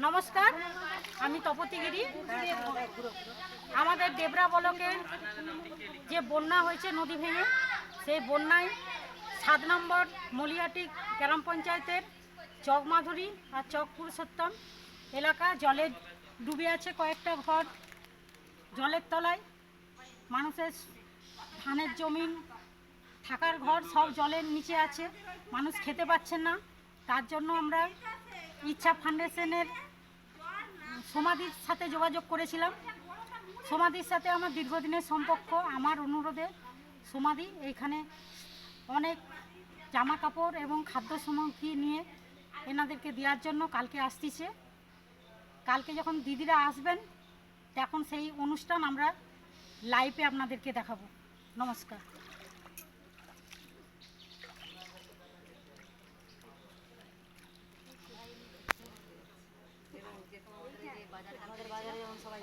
নমস্কার, আমি তপতিগিরি। আমাদের ডেবরা ব্লকের যে বন্যা হয়েছে নদী ভেঙে, সেই বন্যায় 7 নম্বর মলিয়াটি গ্রাম পঞ্চায়েতের চকমাধুরী আর চক পুরুষোত্তম এলাকা জলে ডুবে আছে। কয়েকটা ঘর জলের তলায়, মানুষের ধানের জমিন, থাকার ঘর সব জলের নিচে আছে। মানুষ খেতে পাচ্ছেন না। তার জন্য আমরা ইচ্ছা ফাউন্ডেশনের সমাধির সাথে যোগাযোগ করেছিলাম। সমাধির সাথে আমার দীর্ঘদিনের সম্পর্ক। আমার অনুরোধে সমাধি এইখানে অনেক জামা কাপড় এবং খাদ্য সামগ্রী নিয়ে এনাদেরকে দেওয়ার জন্য কালকে আসতেছে। কালকে যখন দিদিরা আসবেন তখন সেই অনুষ্ঠান আমরা লাইভে আপনাদেরকে দেখাবো। নমস্কার। আমাদের বাজারে সবাই